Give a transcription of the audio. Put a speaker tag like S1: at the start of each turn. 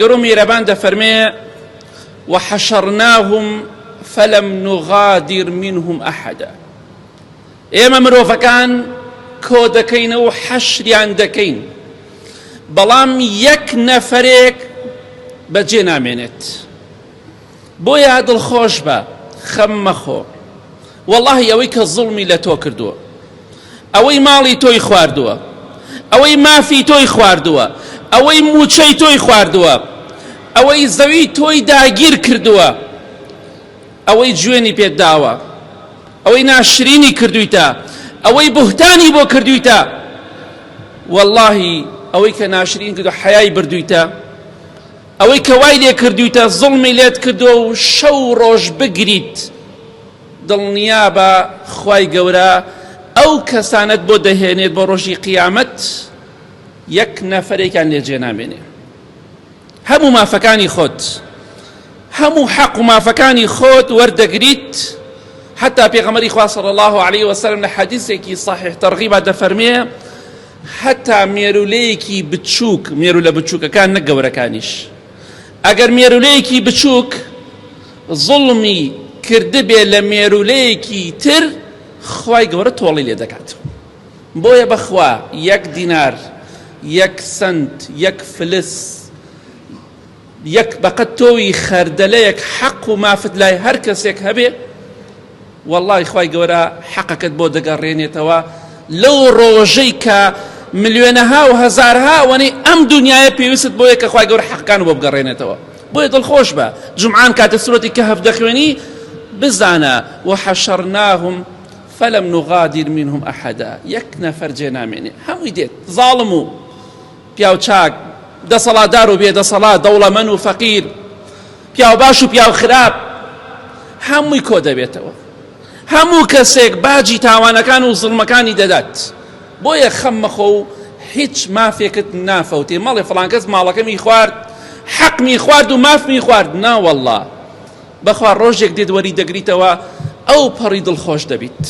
S1: گەورە میهرەبان دەفەرمێ وحشرناهم فلم نغادر منهم أحدا. ئێمە مرۆڤەکان کۆ دەکەینەوە و حەشریان دەکەین، بەڵام یەک نەفەرێک بەجێ نامێنێت. بۆیە دڵخۆش بە، خەم مەخۆ. وەڵڵاهی ئەوەی کە زوڵمی لە تۆ کردووە، ئەوەی ماڵی تۆی خواردووە، ئەوەی مافی تۆی خواردووە، ئەوەی موچەی تۆی خواردووە، ئەوەی زەوی تۆی داگیر کردووە، ئەوەی جوێنی پێت داوە، ئەوەی ناشرینی کردویتە، ئەوەی بوهتانی بۆ کردویتە، وەڵڵاهی ئەوەی کە ناشرین کردو حەیای بردویتە، ئەوەی کە وای لێ کردویتە زوڵمی لێت کردووە و شەو ڕۆژ بگریت، دڵنیا بە خوای گەورە ئەو کەسانت بۆ دەهێنێت بۆ ڕۆژی قیامەت یەک نەفەرێکیان لێجێ نامێنێ. هەموو مافەکانی خۆت، هەموو حەق و مافەکانی خۆت وەردەگریت. حتا پێغەمبەری خوا صلی الله عليه وسلم لە حەدیثێکی صحیح تەرغیبە دەفەرمێ حتا مێرولەیەکی بچووک، مێرولە بچووکەکان نەک گەورەکانیش، ئەگەر مێرولەیەکی بچووک زوڵمی کردبێ لە مێرولەیەکی تر، خوای گەورە تۆڵی لێ دەکات. بۆیە بەخوا یەک دینار، یەک سنت، یەک فلس، یەک بەقەت تۆوی خەردەلەیەک حەق و مافت لای هەر کەسێک هەبێ، وەڵڵاهی خوای گەورە حەقەکەت بۆ دەگەڕێنێتەوە لەو ڕۆژەی کە ملیۆنەها و هەزارها وەنی ئەم دنیاە پێویست بۆیە کە خوای گەورە حەقەکان بۆ بگەڕێنێتەوە. بۆیە دڵخۆش بە جومعان کاتە سورەتی کەهف دەخوێنی بزانە وحشرناهم فلم نغادر منهم أحدا، یەک نەفەر جێ نامێنێ، هەمووی دێت، زاڵم و پیاو چاک، دەسەڵاتدار و بێدەسەڵات، دەوڵەمەند و فەقیر، پیاو باش و پیاو خراپ، هەمووی کۆ دەبێتەوە. هەموو کەسێک باجی تاوانەکان و زڵمەکانی دەدات. بۆیە خەم مەخۆ و هیچ مافێکت نافەوتێ مەڵێ فڵان کەس ماڵەکەمی خوارد، حەقمی خوارد و مافمی خوارد. ناوەڵڵا بەخوا ڕۆژێک دێت وەری دەگریتەوە ئەو پەڕی دڵخۆش دەبیت.